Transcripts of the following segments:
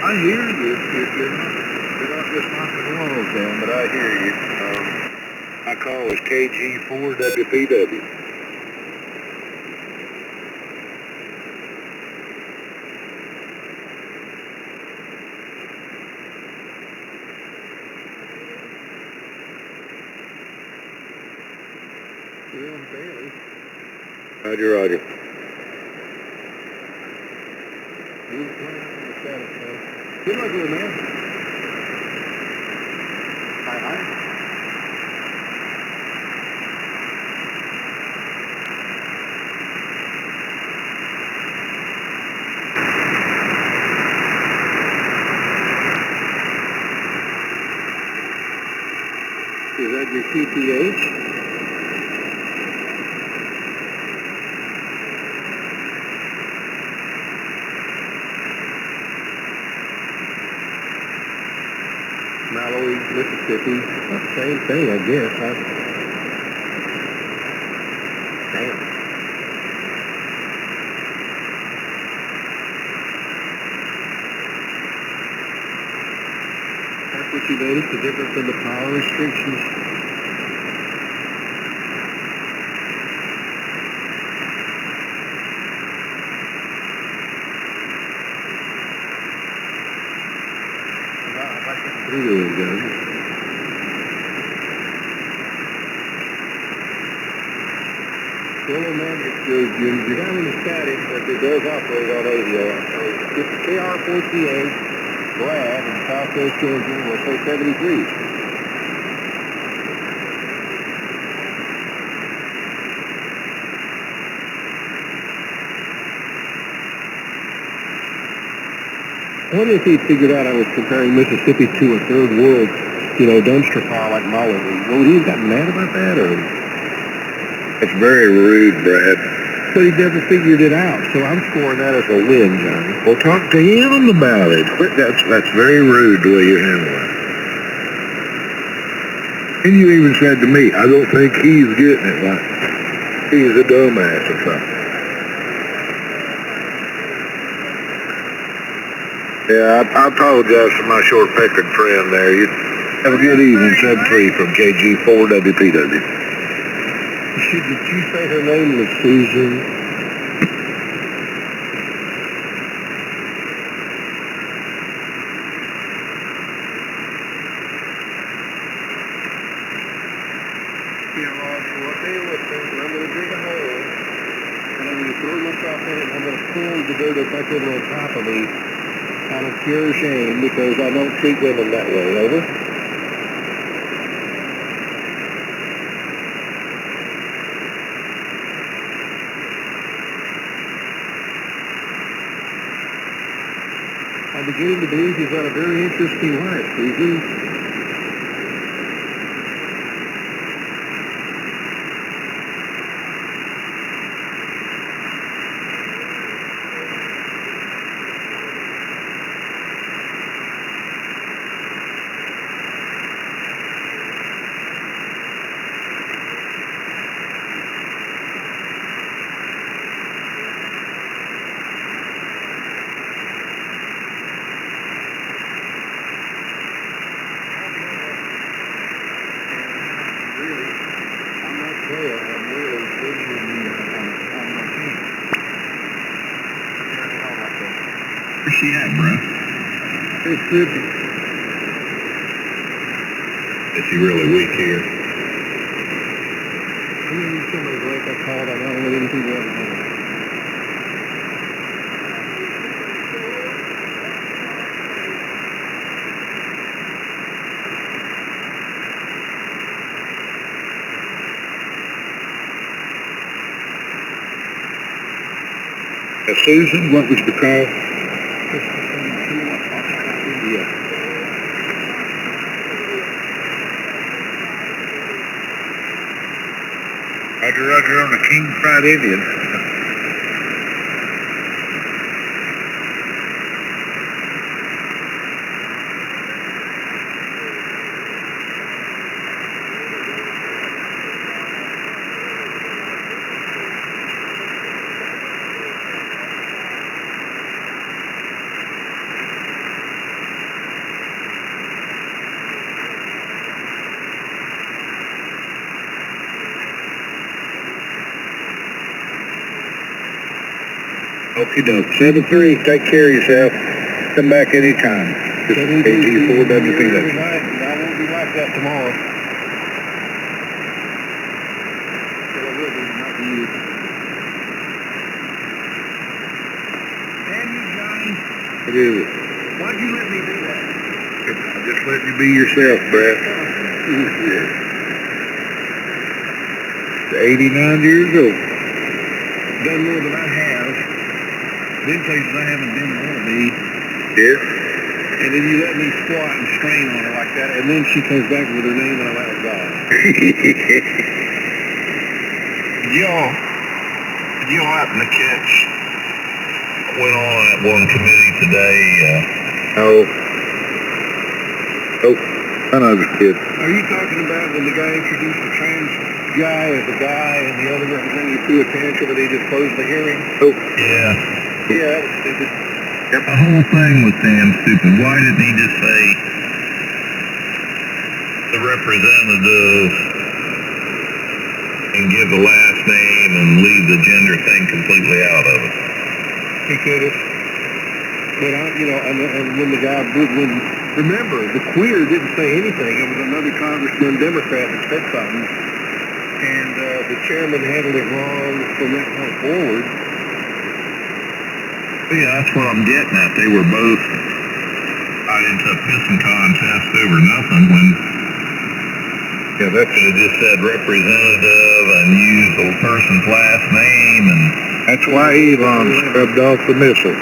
I hear you. You're not just knocking the walls down, but I hear you. My call is KG4WPW. Roger, Roger. Good luck with it, man. Hi. Is that your QTH? Mallory, Mississippi. Same thing, I guess. Damn. That's what you noticed, the difference in the power restrictions. Really good. Well, man, you're down in the static, but it does operate on audio. It's KR4TA, Brad, in Southwest Georgia, will say 73. I wonder if he figured out I was comparing Mississippi to a third world, dumpster pile like Molly. Would he have gotten mad about that, or? That's very rude, Brad. But he never figured it out, so I'm scoring that as a win, Johnny. Well, talk to him about it. That's very rude the way you handle it. And you even said to me, I don't think he's getting it, like he's a dumbass or something. Yeah, I apologize for my short-peckered friend there. You have a good evening, 7-3 from KG4WPW. Did you say her name was Susan? Yeah, Roger, what they were thinking, I'm going to dig a hole, and I'm going to throw myself in it, and I'm going to pull the dirt back over on top of me. Out of pure shame, because I don't treat women that way. Over. I'm beginning to believe you've got a very interesting wife, Susan. Where's she at, bro? Mississippi. Is she really weak here? I'm going to need somebody to break that call. I don't know anything about it. Susan, what was the call? Yeah. Roger on the King Fried Indian. Okie doke. 7-3. Take care of yourself. Come back anytime. Just AG4WP. I won't be like that tomorrow. It is. Why'd you let me do that? I just let you be yourself, Brad. 89 years old. Done more than I have. Been places I haven't been want to be. Yeah. And then you let me squat and strain on her like that, and then she comes back with her name, and I'm like, oh, God. Did y'all happen to catch what went on at one committee today? Oh, I know this kid. Are you talking about when the guy introduced the trans guy as a guy and the other representative threw a tantrum and they just closed the hearing? Oh. Yeah. Yeah, that was stupid. Yep. The whole thing was damn stupid. Why didn't he just say the representative and give the last name and leave the gender thing completely out of it? He could have. But and when the guy remember, the queer didn't say anything. It was another congressman, Democrat, that said something. And the chairman handled it wrong from that point forward. Yeah, that's what I'm getting at. They were both got into a pissing contest over nothing when that could have just said representative and used the person's last name. And that's why Elon scrubbed off the missile.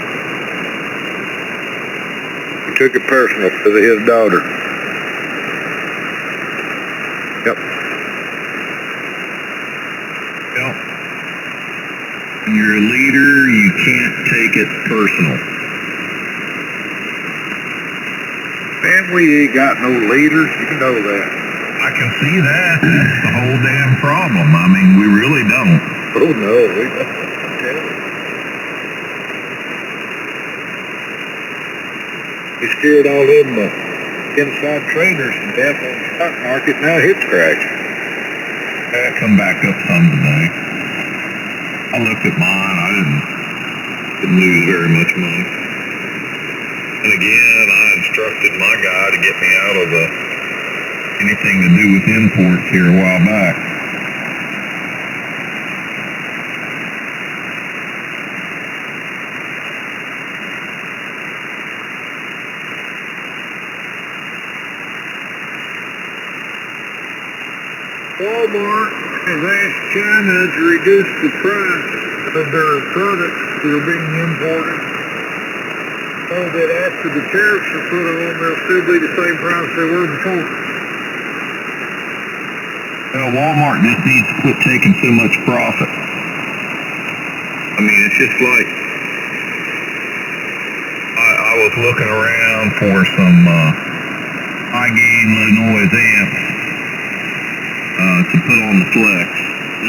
He took it personal because of his daughter. Yep. Well, when you're a leader, you can't take it personal. Man, we ain't got no leaders. You know that. I can see that. That's the whole damn problem. I mean, we really don't. Oh, no. We don't. He scared all them inside traders to death on the stock market. Now it's crashing. I come back up some today. I looked at mine. I didn't lose very much money. And again, I instructed my guy to get me out of anything to do with imports here a while back. Walmart has asked China to reduce the price of their products that are being imported so that after the tariffs are put on, they'll still be the same price they were before. Well, Walmart just needs to quit taking so much profit. I mean, it's just like I was looking around for some high-gain low noise amps to put on the Flex.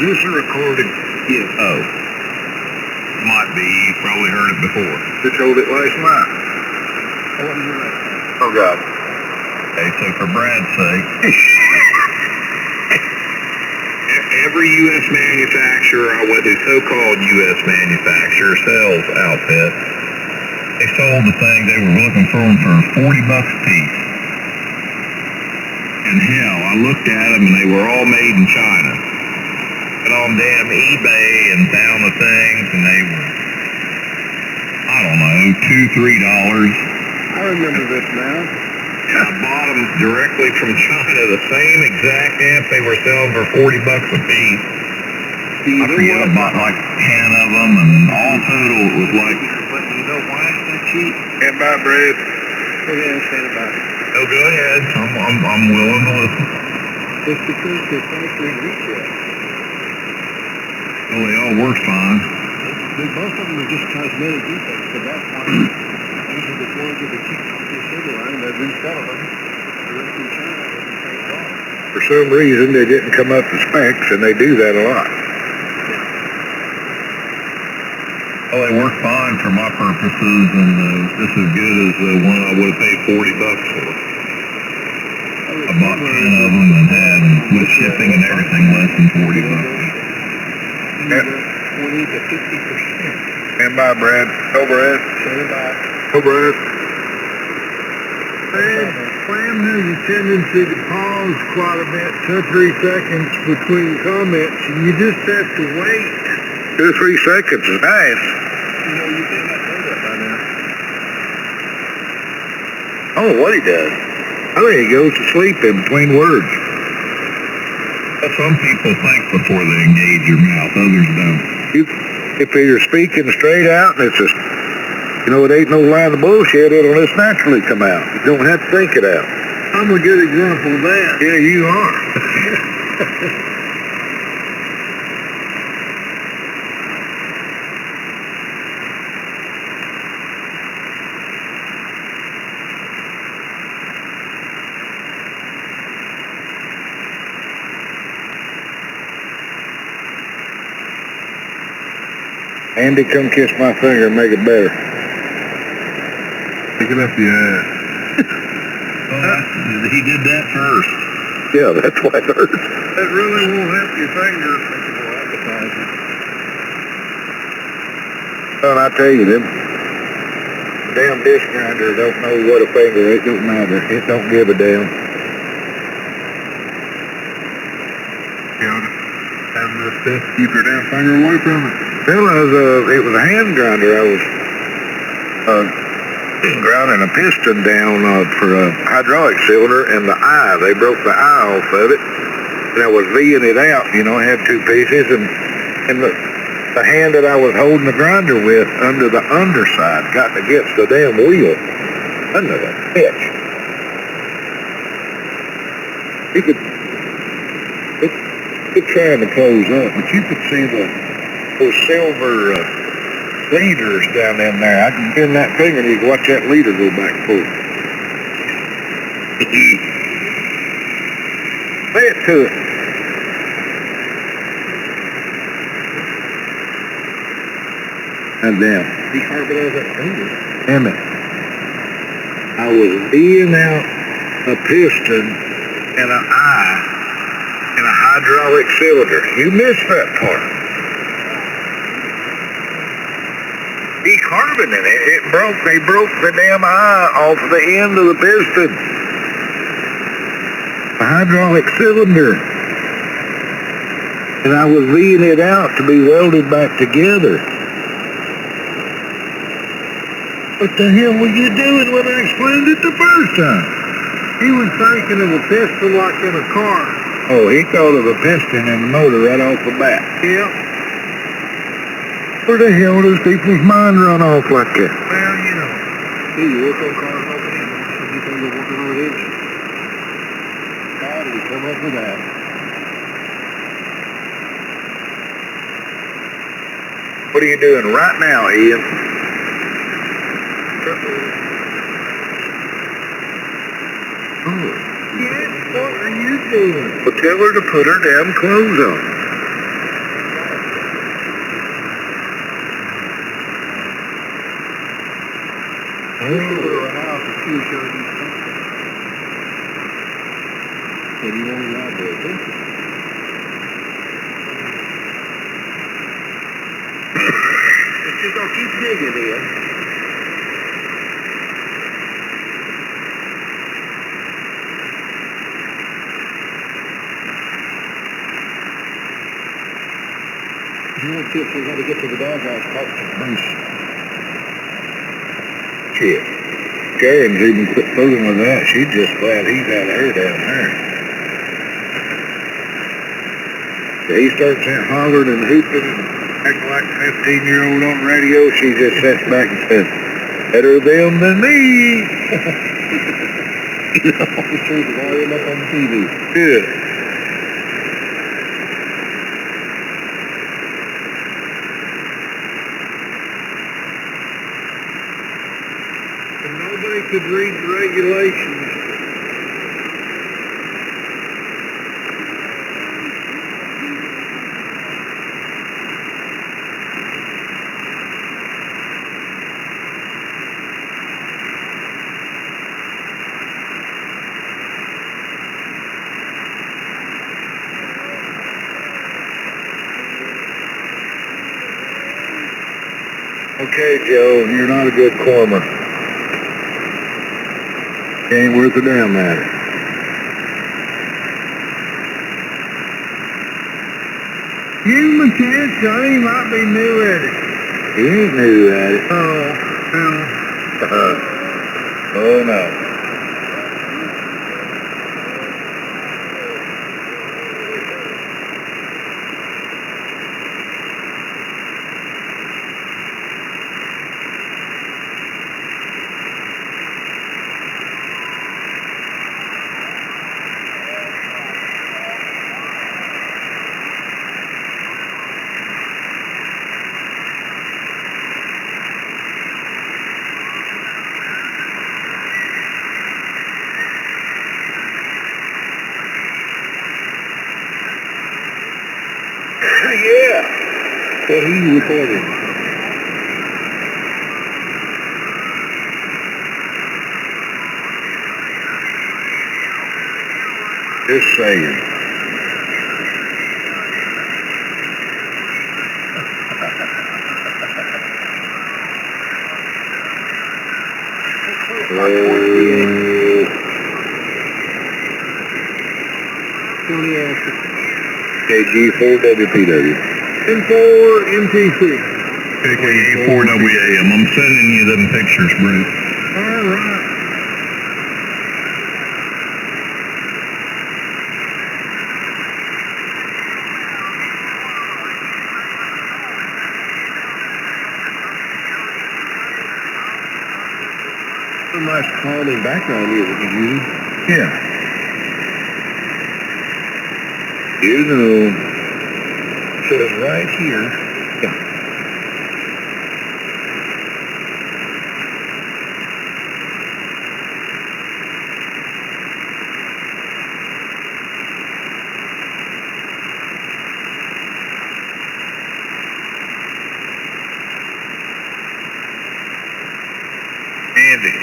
Is this a recording? Yeah. Oh. Might be. You probably heard it before. Just hold it last night. Oh, what is it last night? Oh, God. Okay, so for Brad's sake, every U.S. manufacturer, with a so-called U.S. manufacturer, sales outfit, they sold the thing. They were looking for them for $40 a piece. And hell, I looked at them and they were all made in China. Got on damn eBay and found the things and they were, I don't know, $2, $3. I remember this now. Yeah, I bought them directly from China, the same exact amp they were selling for $40 a piece. I forget, I bought like 10 of them and all total it was like, but you know why it's that cheap? Stand by, Brad. Go ahead and stand by. Oh, go ahead. I'm willing to listen. It's because they're factory retail. Well, they all work fine. Most of them are just cosmetic defects, but that's why these are the ones that they keep on the assembly line and they resell them direct in China at the same price. For some reason, they didn't come up to specs, and they do that a lot. Well, they work fine for my purposes, and just as good as the one I would have paid $40 for. I bought 10 of them and had, with shipping and everything, less than $40. Yep. 20 to 50%. Stand by, Brad. Go, Brad. Stand by. Go, Brad. Graham has a tendency to pause quite a bit, 2 or 3 seconds between comments, and you just have to wait. 2 or 3 seconds is nice. You know, you think I know that by now. I don't know what he does. I think he goes to sleep in between words. Some people think before they engage your mouth, others don't. If you're speaking straight out and it's just, you know, it ain't no line of bullshit, it'll just naturally come out. You don't have to think it out. I'm a good example of that. Yeah, you are. Andy, come kiss my finger and make it better. Pick it up the ass. He did that first. Yeah, that's why it hurts. That really won't help your finger. Well, I tell you, them damn disc grinder don't know what a finger. It don't matter. It don't give a damn. Keep your damn finger away from it. Well, it was a hand grinder. I was grounding a piston down for a hydraulic cylinder, and the eye, they broke the eye off of it, and I was V'ing it out, you know, I had 2 pieces, and the hand that I was holding the grinder with under the underside got against the damn wheel, under the hitch. It's trying to close up, but you could see those silver leaders down in there. I can bend that finger and you can watch that leader go back and forth. Say it to it. And then, He carved it out of that finger. damn it. I was V'ing out a piston and an eye in a hydraulic cylinder. You missed that part. Decarboning it. They broke the damn eye off the end of the piston. The hydraulic cylinder. And I was V'ing it out to be welded back together. What the hell were you doing when I explained it the first time? He was thinking of a piston like in a car. Oh, he thought of a piston in the motor right off the bat. Yep. Where the hell does people's mind run off like that? Well, you know. Hey, you work on cars like that? You think you're working on it? How did we come up with that? What are you doing right now, Ian? Oh. Yes, what are you doing? Well, tell her to put her damn clothes on. And you won't allow the attention. But you're going to keep digging in. If you want tips on how to get to the doghouse, talk to Bruce. Shit. Karen's even quit fooling with that. She's just glad he's out of her down there. So he starts out hollering and hooping, acting like a 15-year-old on the radio. She just sits back and says, better them than me. You know, just turns the volume up on the TV. Yeah. Nobody could read the regulations. Okay, Joe, you're not a good cormer. Ain't worth a damn matter. Give him a chance, Johnny. He might be new at it. He ain't new at it. Oh, well. Oh, no. Yeah. What are you recording? Just saying. KG4WPW. N4MTC. KK4WAM. I'm sending you them pictures, Bruce. All right. So nice calming background music you use. Yeah. You know. Says right here. Yeah. Andy.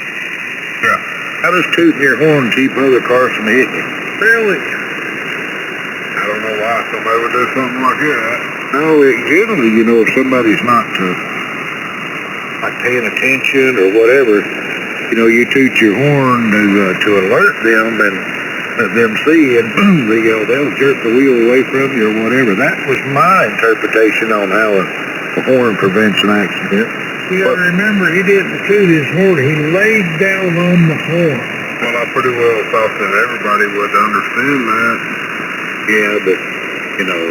Yeah. How does tooting your horn keep other cars from hitting you? Really? I don't know why somebody would do something like that. No, generally, you know, if somebody's not like paying attention or whatever, you know, you toot your horn to alert them and let them see, and they'll jerk the wheel away from you or whatever. That was my interpretation on how a horn prevents an accident. You gotta remember, he didn't toot his horn. He laid down on the horn. Well, I pretty well thought that everybody would understand that. Yeah, but, you know,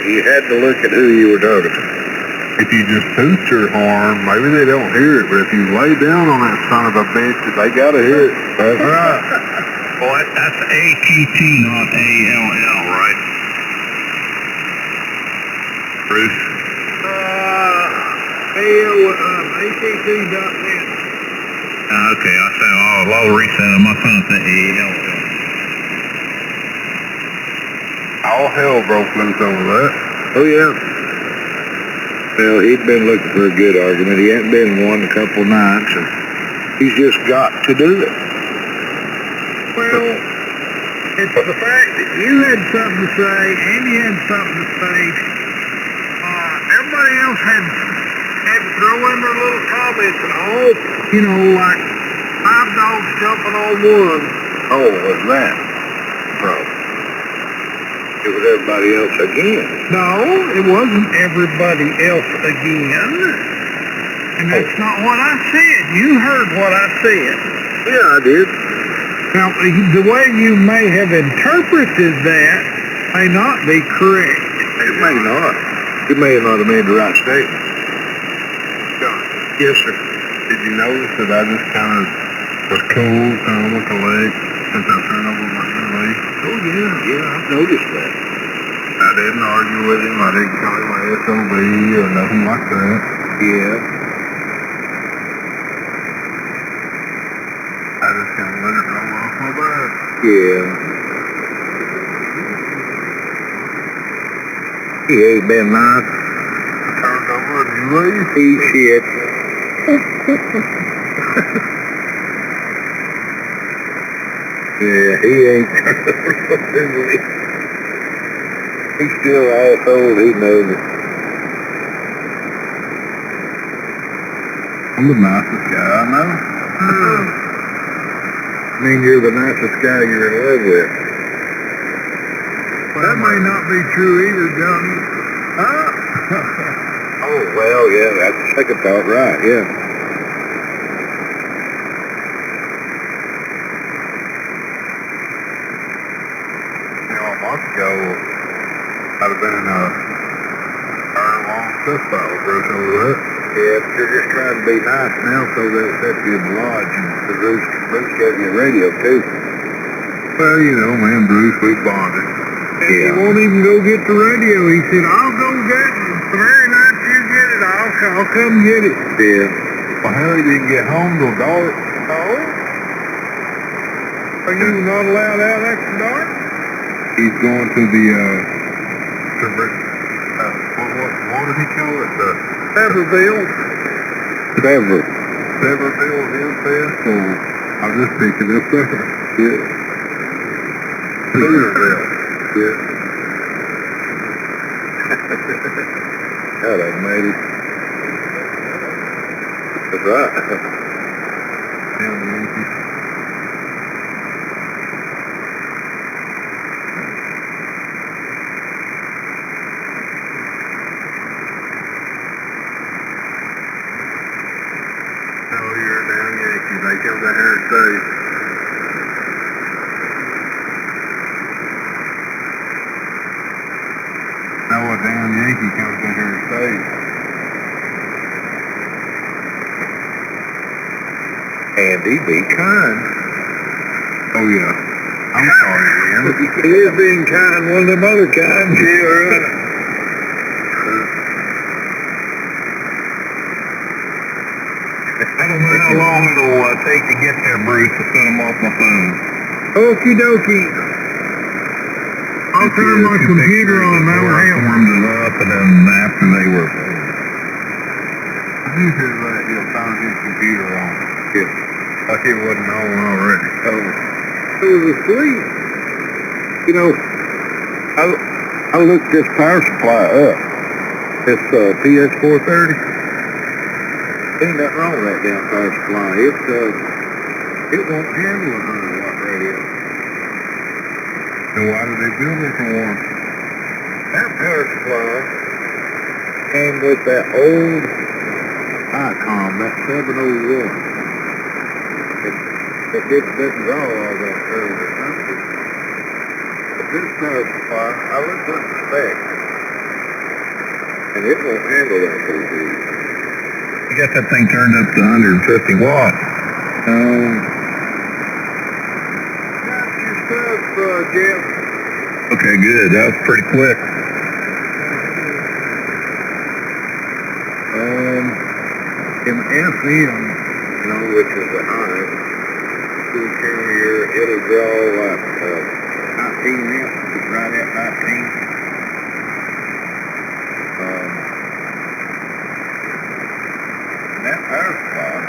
you had to look at who you were talking to. If you just toot your horn, maybe they don't hear it, but if you lay down on that son of a bitch, they gotta hear it. That's right. Well, that's ATT, not ALL, right? Bruce? ATT.net. Okay, I'll resend them. I sent it to ALL. All hell broke loose over that. Oh, yeah. Well, he'd been looking for a good argument. He hadn't been in one in a couple nights, and he's just got to do it. Well, it's the fact that you had something to say, Andy had something to say. Everybody else had to throw in their little comments and all, you know, like 5 dogs jumping on one. Oh, was that the problem? It was everybody else again. No, it wasn't everybody else again. And that's not what I said. You heard what I said. Yeah, I did. Now, the way you may have interpreted that may not be correct. It may not. You may not have made the right statement. Yes, sir. Did you notice that I just kind of was cool, kind of with the leg since I turned over my new leg? Oh, yeah, I've noticed that. I didn't argue with him. I didn't call him my SOB or nothing like that. Yeah. I just kind of let it roll off my back. Yeah. He ain't been nice. I turned over a new leaf. He shit. Yeah, he ain't turned over a new leaf. He's still an asshole, he knows it. I'm the nicest guy I know. I mean, you're the nicest guy you're in love with. Well, that may not be true either, Johnny. Huh? Oh, well, yeah, that's the second thought, right, yeah. You know, a month ago, I'd have been in a hour-long stuff battle, Bruce, over that. Yeah, but you're just trying to be nice now so they'll set you in the lodge, and the Bruce gave you a radio, too. Well, you know, man, Bruce, we bonded. And he Yeah. won't even go get the radio. He said, I'll go get it. The very night you get it, I'll come get it. Yeah. Well, Harry didn't get home till dark. No? Are you not allowed out after dark? He's going to the, what did he call it? The Severville Hill Fest. So I'll just pick it up there. Yeah. Severville. Yeah. God, I made it. That's right. Damn Yankees. Oh, you're a damn Yankee. They come down here and say, now a damn Yankee comes in here and says, Andy, be kind. oh yeah, I'm sorry, man. He is being kind, one of them other kinds. Yeah, right. I don't know how long it'll take to get there, Bruce, to set them off my phone. Okie dokie. I'll turn my computer on now. Warmed it up, and then after they were, you should let him turn his computer on. Yeah. Like it wasn't on already. Oh, it was asleep. You know, I looked this power supply up. This PS430. Ain't nothing wrong with that damn power supply. It won't handle a 100-watt radio. So why did they build it for one? That power supply came with that old ICOM, that 701. It didn't draw all that early numbers. But this power supply, I looked up the specs, and it won't handle that OD. You got that thing turned up to 150 watts. Got your stuff, Jeff. Okay, good. That was pretty quick. In FM, you know, which is a high school carrier, it'll draw like 19 amps, just right at 19. And that power supply,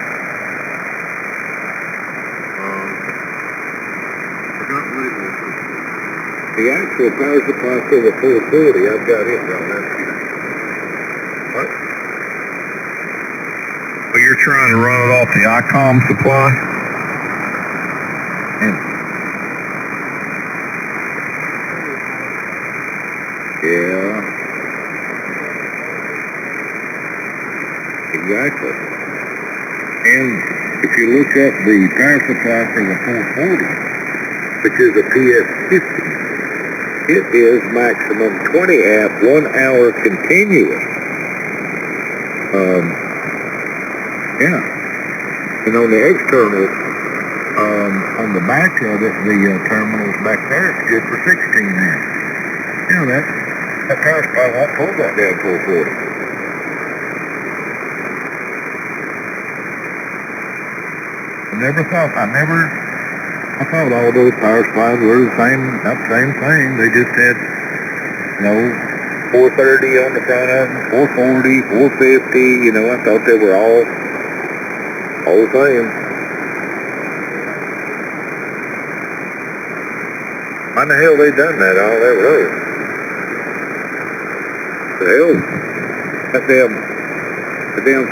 the actual power supply for the 440, I've got it right now. What? Well, you're trying to run it off the ICOM supply? Yeah. Exactly. And if you look up the power supply for the 440, which is a PS50, it is maximum 20 amp, 1 hour continuous. Yeah. And on the external, on the back of it, the terminals back there, it's good for 16 amps. You know, that power supply won't pull that damn 440. I thought all those power supplies were the same thing. They just had, 430 on the front of them, 440, 450, I thought they were all the same. Why in the hell they done that all that road? The hell, that damn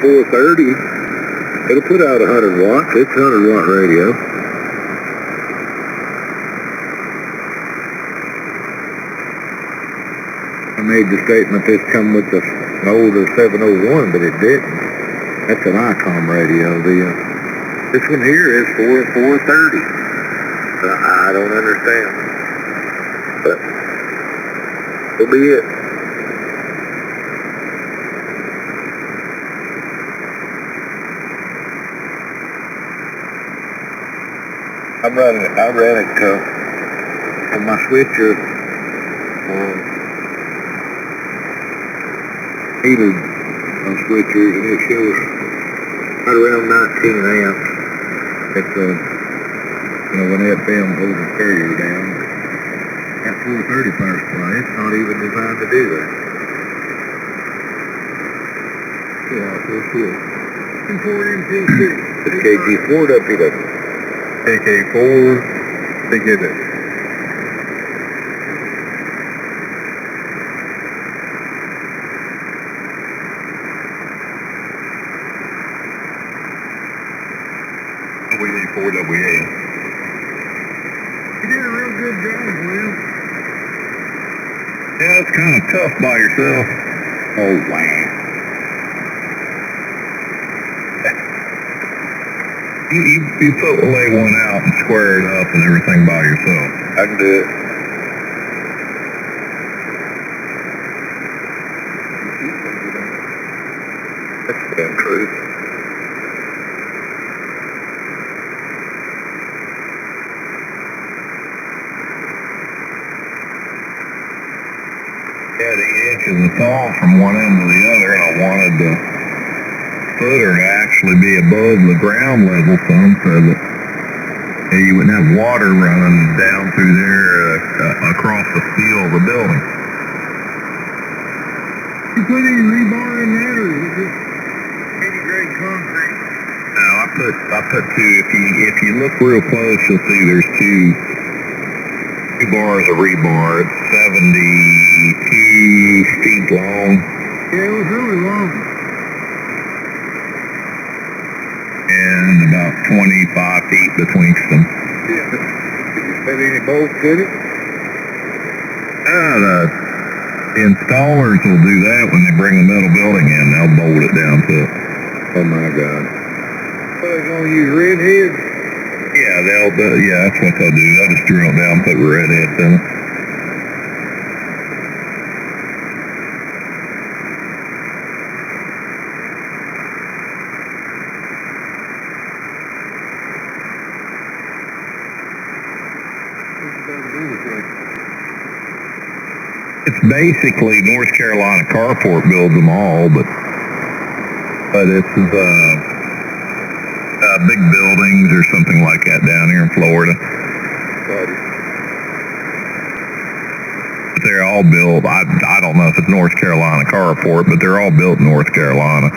430 It'll put out 100 watts. It's a 100-watt radio. I made the statement this come with the older 701, but it didn't. That's an ICOM radio. This one here is 430. I don't understand. But it'll be it. I ran it on my switcher heated switchers, and it shows right around 19 amps. It's when FM holds the carrier down at 430 power supply. It's not even designed to do that. Yeah, it's good. And 4MPC. It's KG4WW. KK4, they get it. WA4WA. You did a real good job, Will. Yeah, it's kind of tough by yourself. Oh, wow. You put lay one out and square it up and everything by yourself. I can do it. That's damn true. Yeah, the 8 inches of fall from one end to the other, and I wanted the footer to actually be above the ground level some, so that you wouldn't have water running down through there across the steel of the building. You put any rebar in that, or is it just any grade concrete? No, I put two. If you look real close, you'll see there's two bars of rebar. It's 72 feet long. Yeah, it was really long. And about 25 feet betwixt them. Yeah. Did you put any bolts in it? The installers will do that when they bring the metal building in. They'll bolt it down to it. Oh my God. So they're gonna use red heads? Yeah, that's what they'll do. They'll just drill it down, put red heads in it. It's basically North Carolina Carport builds them all, but it's big buildings or something like that down here in Florida. But they're all built. I don't know if it's North Carolina Carport, but they're all built in North Carolina.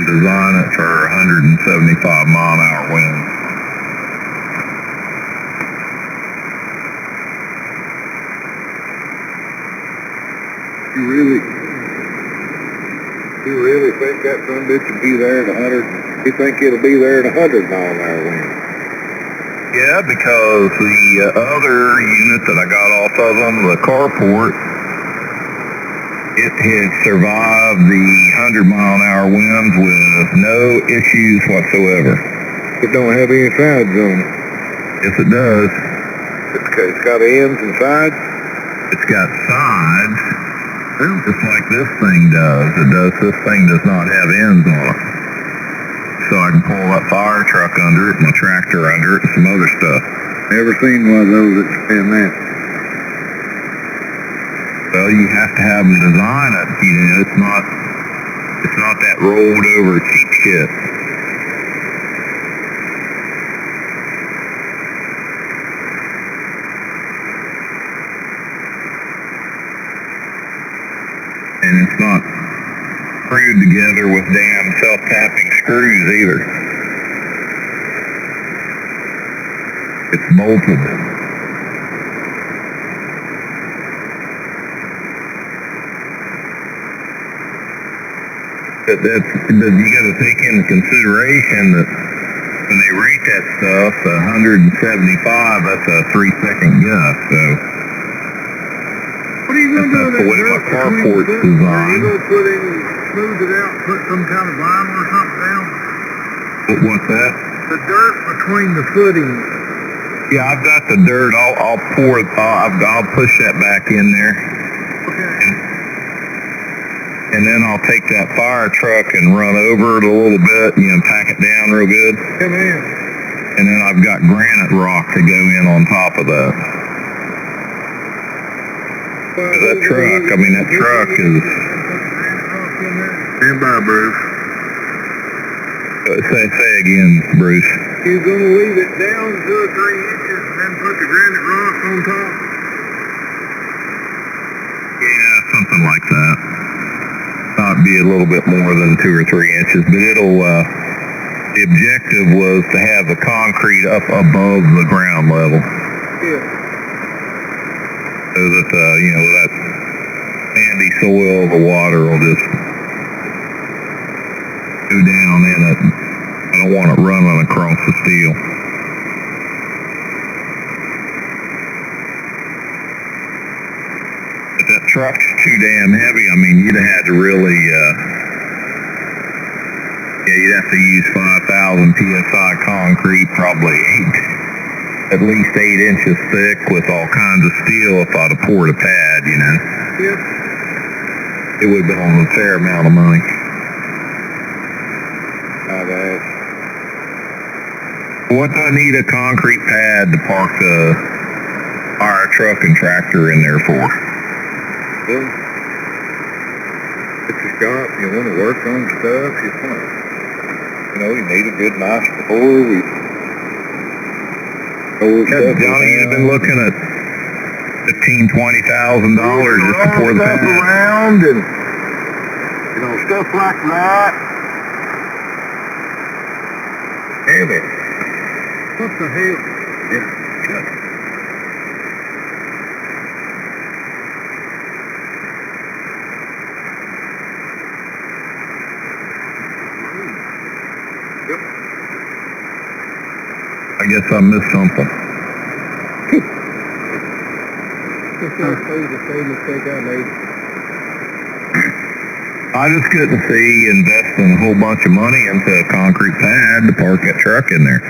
Design it for 175 mile an hour wind. You really think that son bitch will be there at 100? You think it'll be there at 100 mile an hour wind? Yeah, because the other unit that I got off of them, the carport, it had survived the 100 mile an hour winds with no issues whatsoever. It don't have any sides on it. Yes, it does. It's got ends and sides? It's got sides, just like this thing does. This thing does not have ends on it. So I can pull that fire truck under it, my tractor under it, and some other stuff. Never seen one of those that spin that. Well, you have to have them design it. It's not that rolled over cheap shit. And and it's not screwed together with damn self-tapping screws either. It's bolted. But you got to take into consideration that when they rate that stuff, 175, that's a 3-second gust, so. What are you going to do with That's the way my carport's designed. Are you going to put any, smooth it out, put some kind of vinyl or something down? What's that? The dirt between the footings. Yeah, I've got the dirt. I'll pour it. I'll push that back in there. Okay. And then I'll take that fire truck and run over it a little bit, pack it down real good. Come in. And then I've got granite rock to go in on top of that. That truck is... Stand by, Bruce. Say again, Bruce. You're going to leave it down 2 or 3 inches and then put the granite rock on top? Yeah, something like that. Not be a little bit more than 2 or 3 inches, but it'll, the objective was to have the concrete up above the ground level. Yeah. So that, that sandy soil, the water will just go down in it. I don't want it running across the steel. But that truck's too damn heavy. I mean, you'd have had to really, you'd have to use 5,000 PSI concrete, probably at least 8 inches thick with all kinds of steel if I'd have poured a pad, Yep. It would have been on a fair amount of money. What do I need a concrete pad to park the fire truck and tractor in there for? Well, it's a shop, you want to work on stuff, you need a good nice floor. Johnny, you've been looking at $15,000, $20,000 just to pour the pad. Around and, stuff like that. Damn it. What the hell? Yeah, shut it. Yep. I guess I missed something. The same mistake I made. I just couldn't see investing a whole bunch of money into a concrete pad to park that truck in there.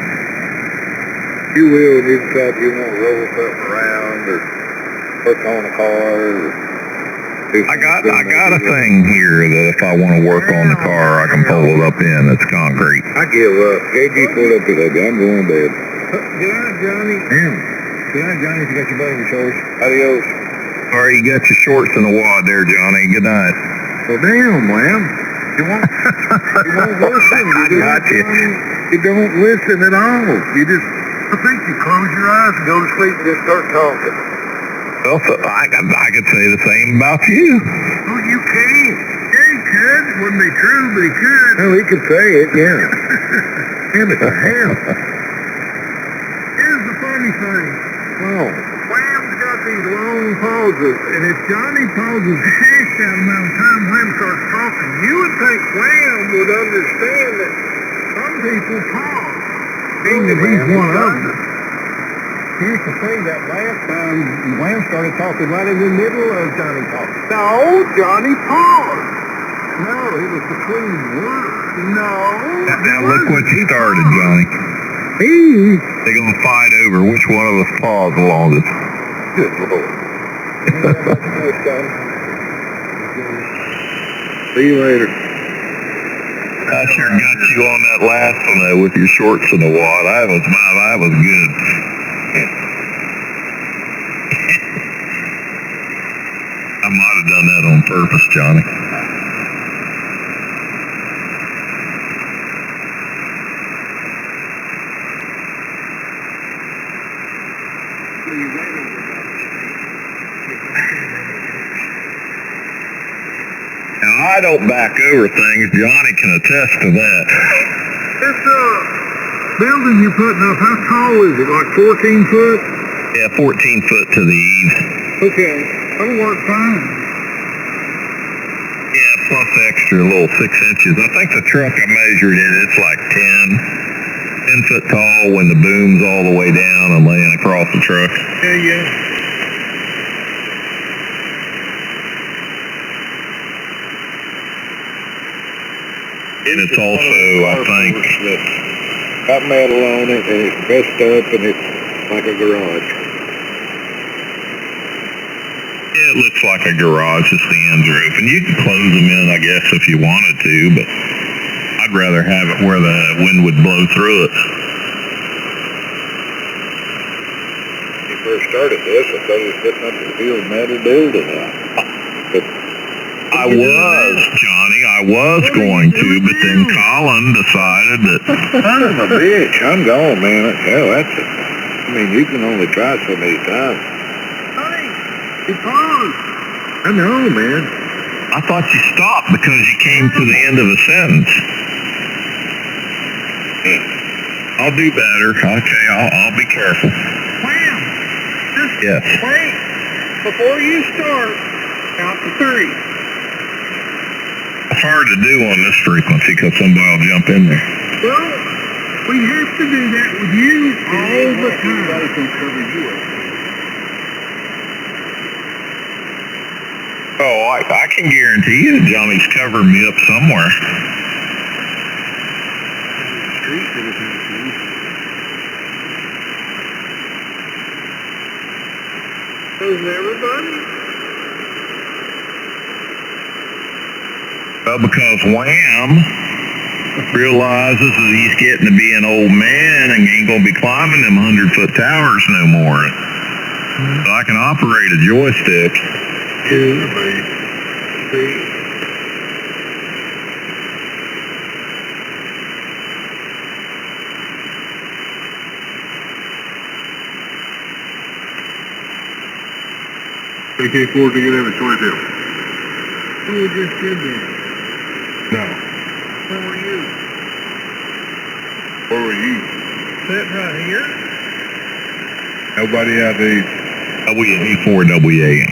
You will anytime you want to roll something around or work on a car. I got a thing here that if I want to work on the car, I can pull it up in. It's concrete. I give up. JG pulled up to that guy. I'm going to bed. Good night, Johnny. Damn. Good night, Johnny. You got your butt in your shorts. Adios. All right, you got your shorts in the wad there, Johnny. Good night. Well, damn, man. You won't listen. I got you. You don't listen at all. I think you close your eyes and go to sleep and just start talking. Well, so I could say the same about you. Oh, you can. Yeah, he could. Wouldn't be true, but he could. Well, he could say it, yeah. Damn it, the hell. Here's the funny thing. Oh. Wham's got these long pauses, and if Johnny pauses the heck out amount of time Wham starts talking, you would think Wham would understand that some people pause. Being that he's one of them. Here's the thing, that last time Wham started talking right in the middle of Johnny talking. No, Johnny paused. No, it was between words. No. Now look what you started, Johnny. They're going to fight over which one of us paused the longest. Good Lord. See you later. I sure got you on that last one though with your shorts in the wad. That was good. I might have done that on purpose, Johnny. I don't back over things. Johnny can attest to that. This building you're putting up, how tall is it? Like 14 foot? Yeah, 14 foot to the eaves. Okay, that'll work fine. Yeah, plus extra little 6 inches. I think the truck I measured it, it's like 10 foot tall when the boom's all the way down and laying across the truck. Yeah. And it's also, I think, got metal on it, and it's messed up, and it's like a garage. yeah, it looks like a garage. Just the ends are open. You can close them in, I guess, if you wanted to, but I'd rather have it where the wind would blow through it. When he first started this, I thought he was putting up a real metal building out. But I was, Johnny, I was going to, but then Colin decided that, son of a bitch, I'm gone, man. Hell, I mean, you can only try so many times. Hey, you paused. I know, man. I thought you stopped because you came to the end of a sentence. I'll do better. Okay, I'll be careful. Wham! Just Yes. wait. Before you start, count to 3. It's hard to do on this frequency because somebody will jump in there. Well, we have to do that with you all the time. Everybody can cover you up. Oh, I can guarantee you Johnny's covering me up somewhere. Street that is in the Doesn't everybody? Well, because Wham realizes that he's getting to be an old man and ain't going to be climbing them 100-foot towers no more. So I can operate a joystick. 2, 3. They can't afford to get every 22. Who just did that? No. Where were you? Where were you? Sitting right here? Nobody had the E4WAM.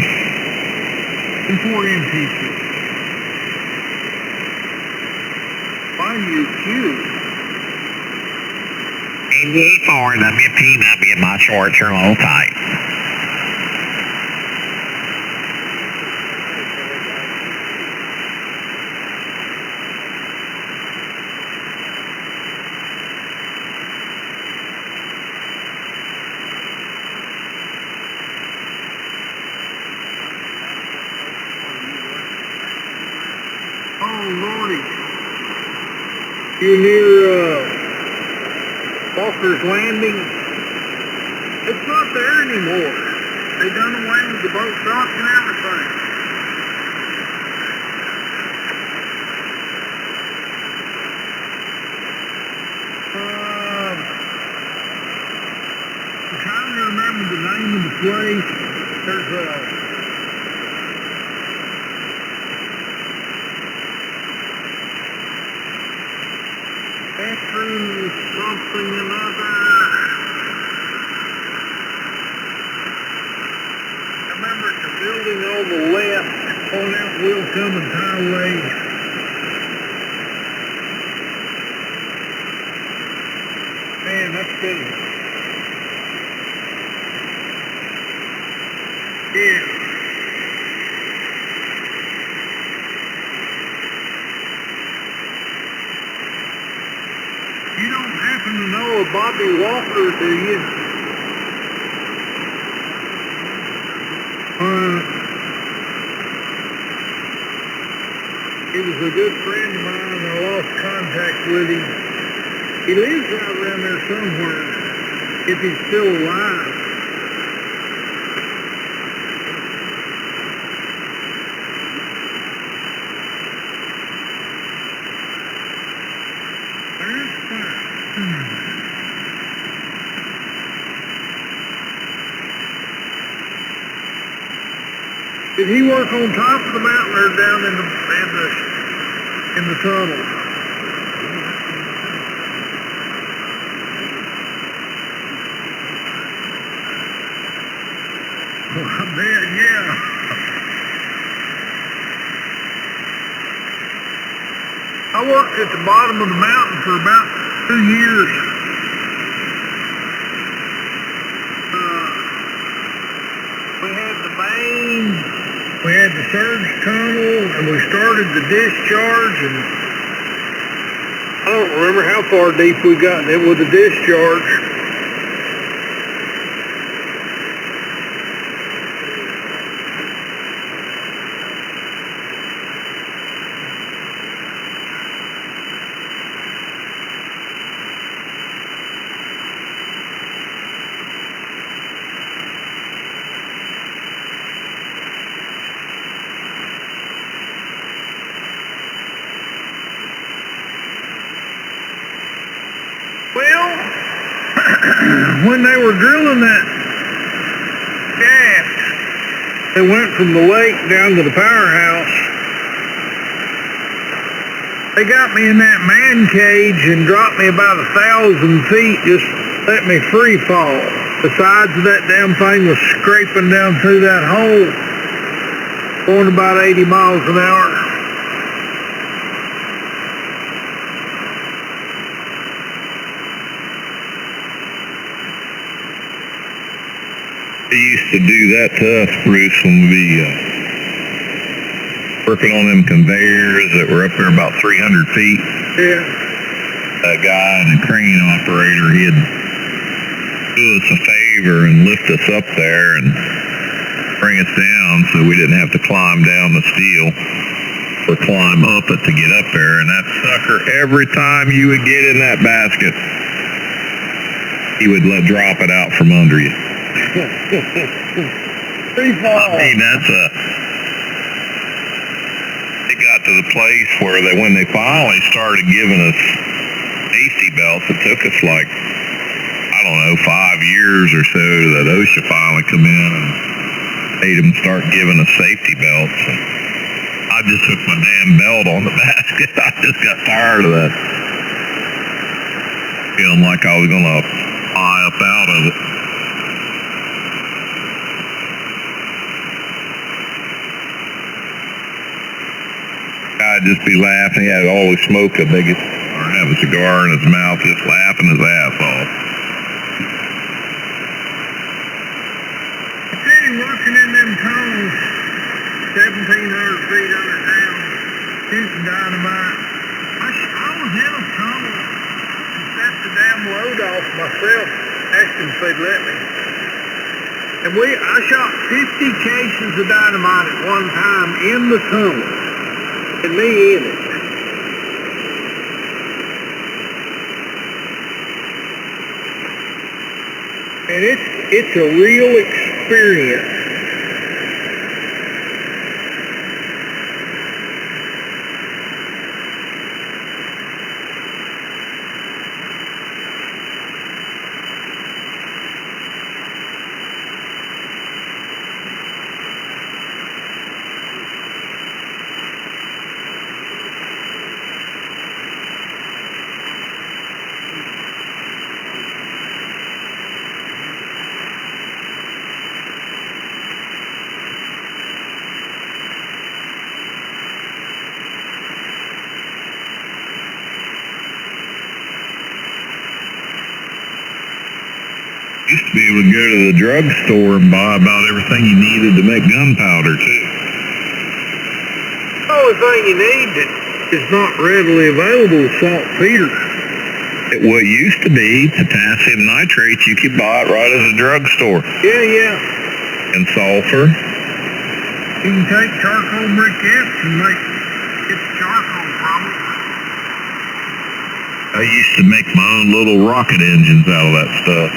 E4 MPC. Why you cute? E4 WPW, my shorts are low tight. Oh, Lordy. You near, Walker's Landing? It's not there anymore. They done away with the boat docks and everything. I'm trying to remember the name of the place. There's bathroom something or other. I remember it's a building on the left on that Will Cummins Highway. Man, that's been... Yeah. You don't happen to know a Bobby Walker, do you? He was a good friend of mine. I lost contact with him. He lives out around there somewhere, if he's still alive. Did he work on top of the mountain or down in the in the tunnel. Oh, I bet, yeah. I worked at the bottom of the mountain for about 2 years. We had the main, we had the surge tunnel, and we started the discharge, and I don't remember how far deep we got in it with the discharge. Well, when they were drilling that shaft, they went from the lake down to the powerhouse. They got me in that man cage and dropped me about 1,000 feet, just let me free fall. The sides of that damn thing was scraping down through that hole, going about 80 miles an hour. They used to do that to us, Bruce, when we working on them conveyors that were up there about 300 feet. Yeah. That guy and the crane operator, he'd do us a favor and lift us up there and bring us down so we didn't have to climb down the steel or climb up it to get up there. And that sucker, every time you would get in that basket, he would drop it out from under you. Free fall. I mean, it got to the place where when they finally started giving us safety belts, it took us like, I don't know, 5 years or so that OSHA finally come in and made them start giving us safety belts. And I just took my damn belt on the basket. I just got tired of that. Feeling like I was going to fly up out of it. I'd just be laughing. He had all the smoke a big, or have a cigar in his mouth, just laughing his ass off. I tell you, working in them tunnels, 1,700 feet underground, shooting dynamite. I was in a tunnel and set the damn load off myself, asked them if they'd let me. And I shot 50 cases of dynamite at one time in the tunnel. And me in it. And it's a real experience. Used to be able to go to the drugstore and buy about everything you needed to make gunpowder, too. The only thing you need that is not readily available is saltpeter. What used to be potassium nitrate, you could buy it right at the drugstore. Yeah. And sulfur. You can take charcoal briquettes and get the charcoal from it. I used to make my own little rocket engines out of that stuff.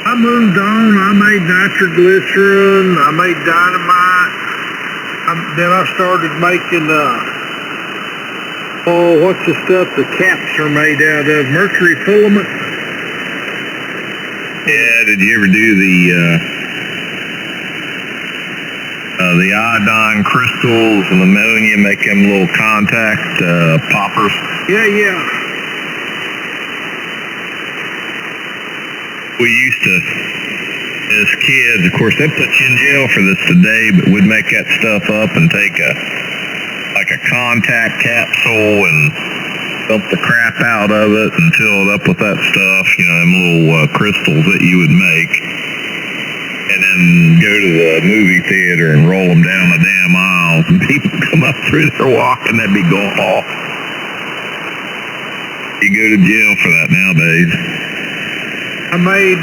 I moved on. I made nitroglycerin. I made dynamite. Then I started making, what's the stuff the caps are made out of? Mercury filament. Yeah, did you ever do the the iodine crystals and ammonia make them little contact poppers. Yeah. We used to, as kids, of course, they put you in jail for this today, but we'd make that stuff up and take a contact capsule and dump the crap out of it and fill it up with that stuff, them little crystals that you would make. And then go to the movie theater and roll them down the damn aisles, and people come up through there walking, they'd be going off. You go to jail for that nowadays. I made,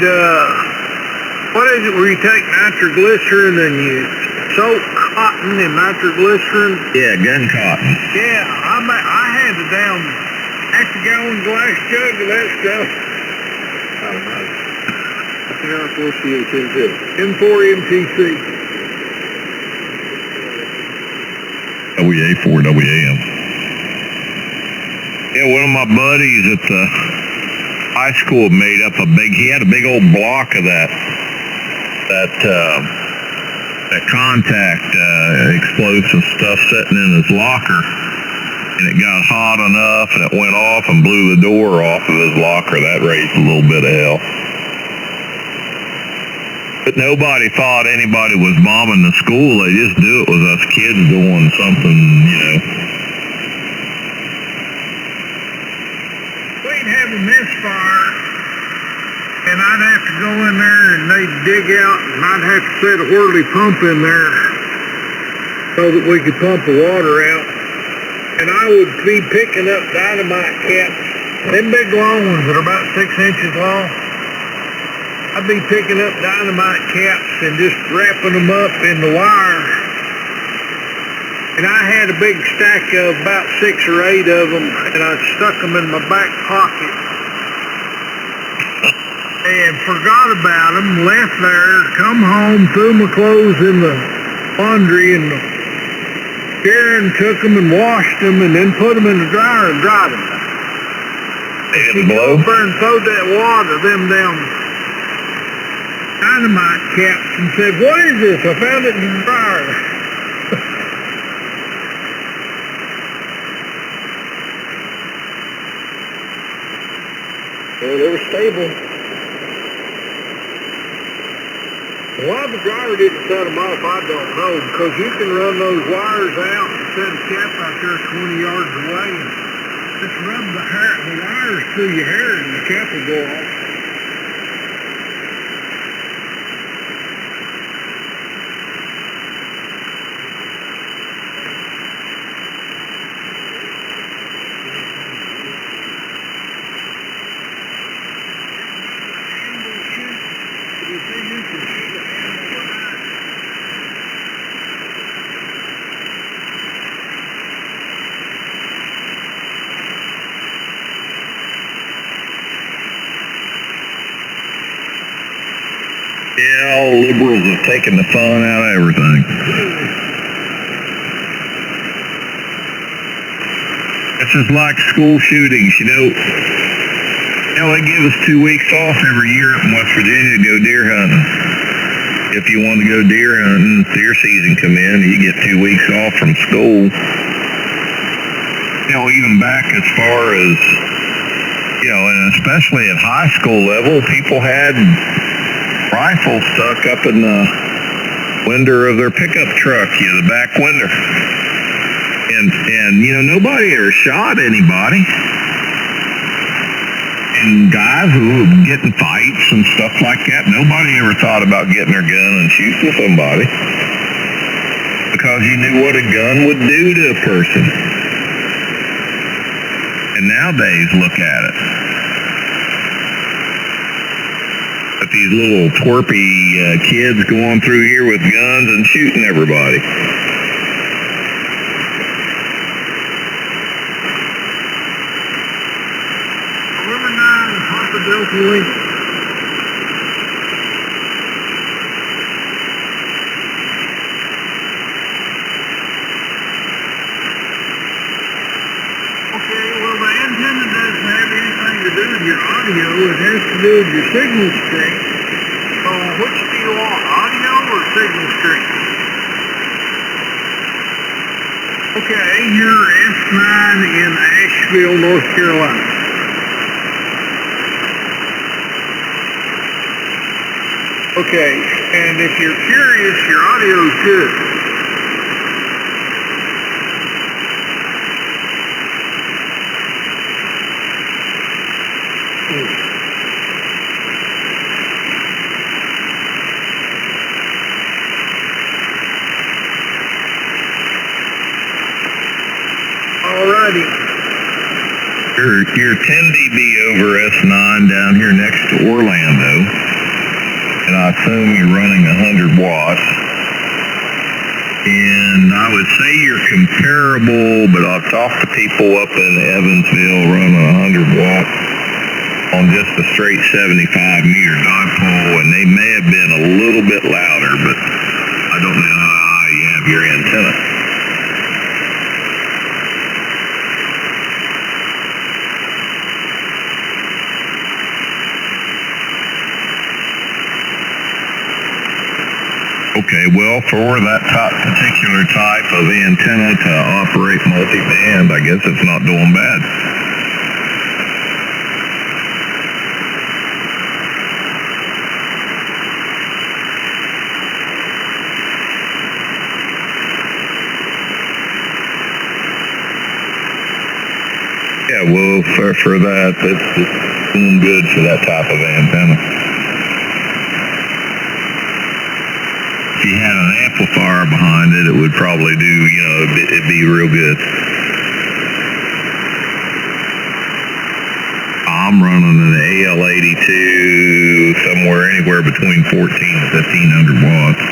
what is it where you take nitroglycerin and you soak cotton in nitroglycerin? Yeah, gun cotton. Yeah, I had a damn half-a-gallon glass jug of that stuff. Oh, nice. M4MTC. WA4WAM. Yeah, one of my buddies at the high school made up he had a big old block of that contact explosive stuff sitting in his locker, and it got hot enough and it went off and blew the door off of his locker. That raised a little bit of hell. But nobody thought anybody was bombing the school. They just knew it was us kids doing something, We'd have a misfire, and I'd have to go in there and they'd dig out, and I'd have to set a whirly pump in there so that we could pump the water out. And I would be picking up dynamite caps, them big long ones that are about 6 inches long. I'd be picking up dynamite caps and just wrapping them up in the wire. And I had a big stack of about 6 or 8 of them, and I stuck them in my back pocket. And forgot about them, left there, come home, threw my clothes in the laundry, and Sharon took them and washed them and then put them in the dryer and dried them. They She'd didn't blow? go up there and throw that water, them down dynamite caps, and said, "What is this? I found it in the dryer." Well, they were stable. Why the driver didn't set them off, I don't know, because you can run those wires out and set a cap out there 20 yards away and just rub the wires through your hair and the cap will go off. Yeah, all liberals have taken the fun out of everything. It's just like school shootings, they give us 2 weeks off every year up in West Virginia to go deer hunting. If you want to go deer hunting, deer season come in, you get 2 weeks off from school. Even back as far as, and especially at high school level, people had rifles stuck up in the window of their pickup truck, the back window. And nobody ever shot anybody. And guys who would get in fights and stuff like that, nobody ever thought about getting their gun and shooting somebody, because you knew what a gun would do to a person. And nowadays, look at it. But these little twerpy kids going through here with guns and shooting everybody. Okay, well, the antenna doesn't have anything to do with your audio. It has to do with your signal strength. So which do you want, audio or signal strength? Okay, you're S9 in Asheville, North Carolina. Okay, and if you're curious, your audio's good. Alrighty. You're 10 dB over S9 down here next to Orlando, and I assume you're running 100 watts. And I would say you're comparable, but I've talked to people up in Evansville running 100 watts on just a straight 75 meter dipole, and they may have been a little bit louder, but I don't know how high you have your antenna. Okay, well, for that particular type of antenna to operate multi-band, I guess it's not doing bad. Yeah, well, for that, it's doing good for that type of antenna. If you had an amplifier behind it, it would probably do, it'd be real good. I'm running an AL82 somewhere anywhere between 14 and 1500 watts.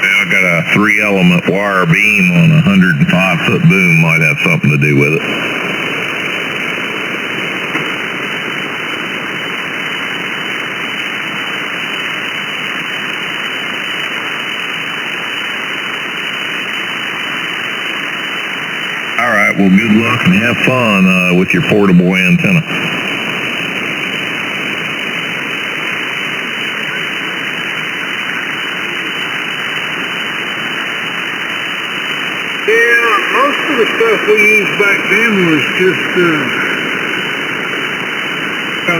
I got a 3-element wire beam on a 105-foot boom, might have something to do with it. All right, well, good luck and have fun with your portable antenna. Yeah, most of the stuff we used back then was just,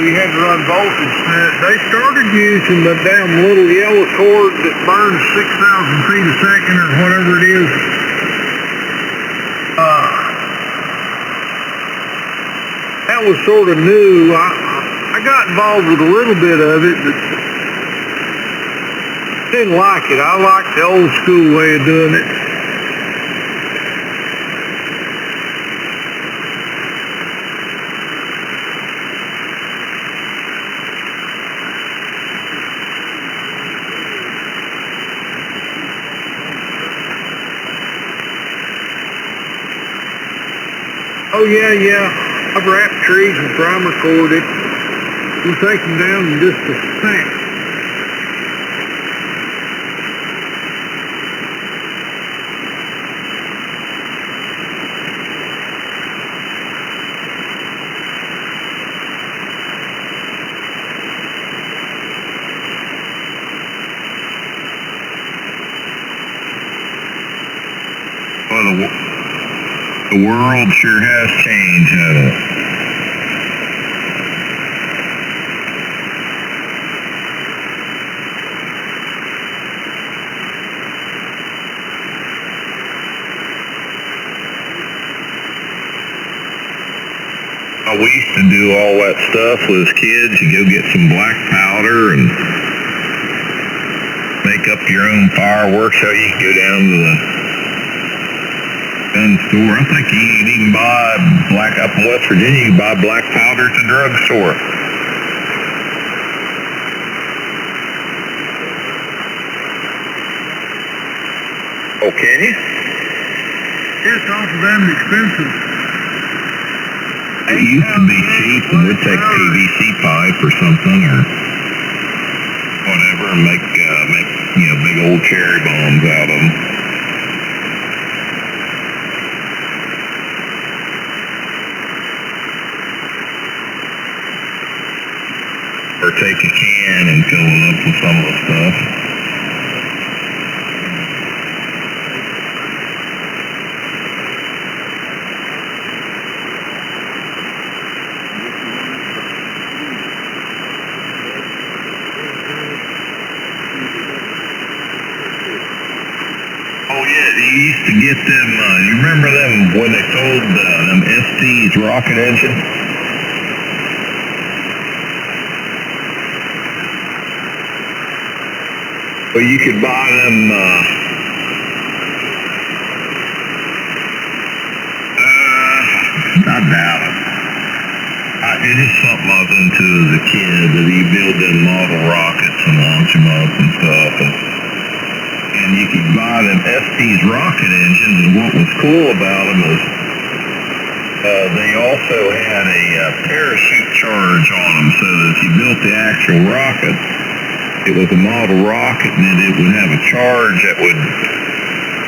you had to run voltage. They started using the damn little yellow cord that burns 6,000 feet a second or whatever it is. That was sort of new. I got involved with a little bit of it, but didn't like it. I liked the old school way of doing it. Oh yeah. I've wrapped trees with primer cord. You take them down in just a snap. Well, the world sure has changed, hasn't it? We used to do all that stuff with kids. You go get some black powder and make up your own fireworks. So you can go down to the gun store. I think you can even buy up in West Virginia, you can buy black powder at the drugstore. Oh, can you? It's awful damn expensive. It used to be cheap, and we'd take PVC pipe or something, or whatever, and make big old cherry bombs out of them. or take a can and fill it up with some of the stuff. Oh yeah, you used to get them, you remember them when they sold them ST's rocket engine? Well, you could buy them, I doubt it. It is something I was into as a kid, that you build them model rockets and launch them up and stuff, and you could buy them ST's rocket engines, and what was cool about them is they also had a parachute charge on them, so that if you built the actual rocket, it was a model rocket, and then it would have a charge that would,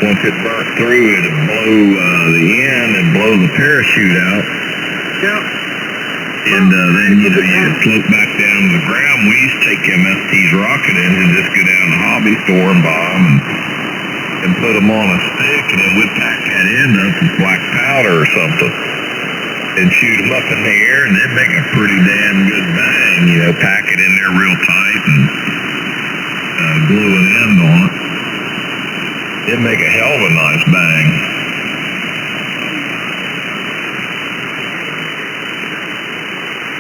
once it burnt through, it would blow the end and blow the parachute out. Yeah. And then, you'd float back down to the ground. We used to take MST's rocket engine, just go down to the hobby store and buy them and put them on a stick, and then we'd pack that end up with black powder or something and shoot them up in the air, and they'd make a pretty damn good bang, pack it in there real tight and glue an end on it. It'd make a hell of a nice bang.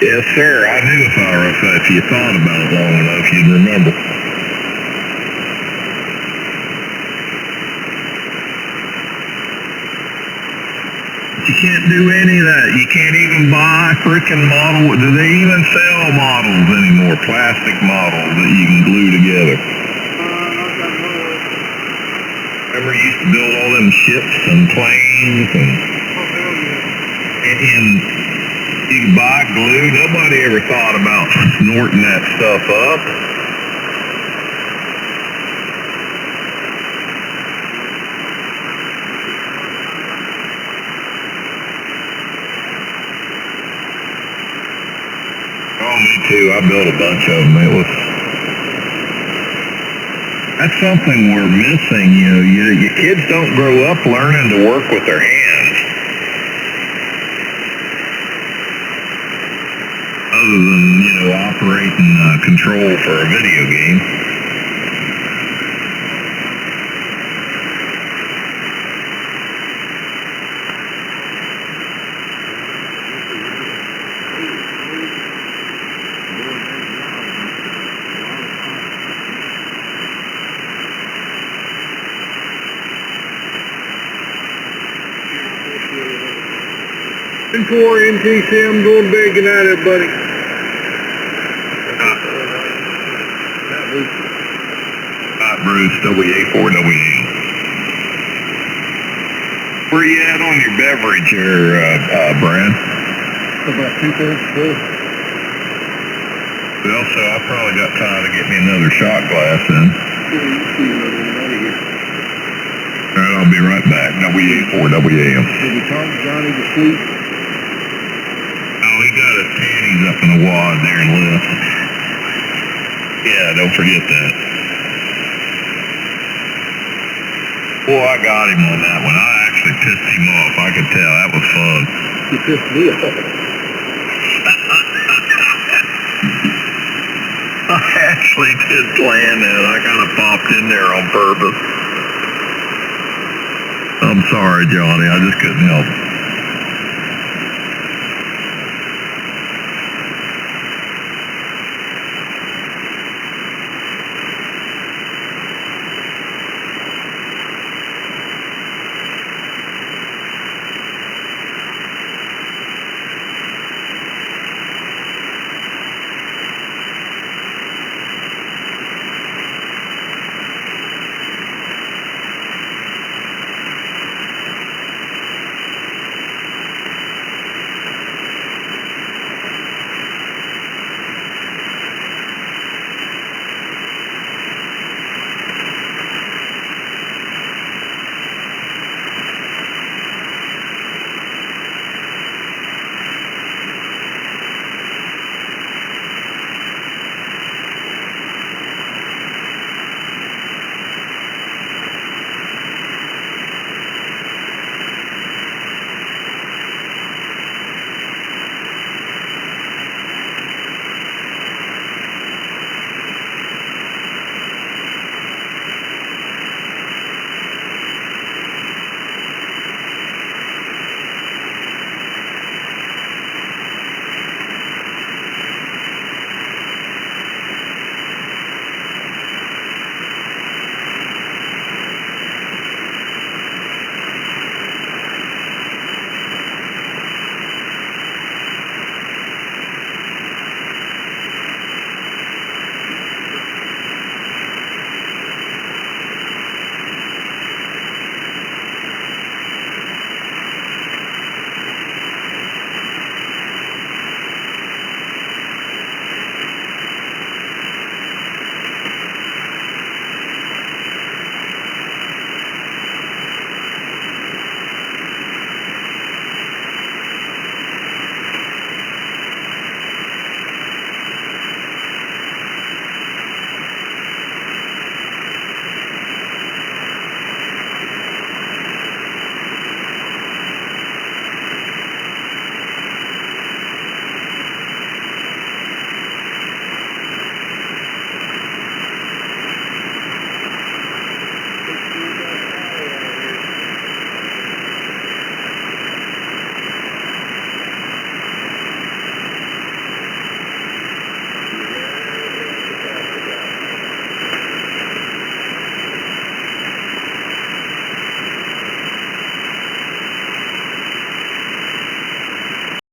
Yes, sir. I knew if you thought about it long enough, you'd remember. You can't do any of that. You can't even buy freaking model. Do they even sell models anymore? Plastic models that you can glue together. Remember, you used to build all them ships and planes and you could buy glue. Nobody ever thought about snorting that stuff up. Oh, me too. I built a bunch of them. That's something we're missing. Your kids don't grow up learning to work with their hands. Other than, operating control for a video game. And for NTC, I'm going big. Good night, everybody. Bruce, WA4WA. Where you at on your beverage here, Brad? About 2/3 full. Well, so I probably got time to get me another shot glass then. All right, I'll be right back. WA4WA. Did we talk Johnny to sleep? Oh, he got his panties up in the wad there and left. Yeah, don't forget that. Boy, I got him on that one. I actually pissed him off. I could tell. That was fun. You pissed me off. I actually did plan that. I kind of popped in there on purpose. I'm sorry, Johnny. I just couldn't help it.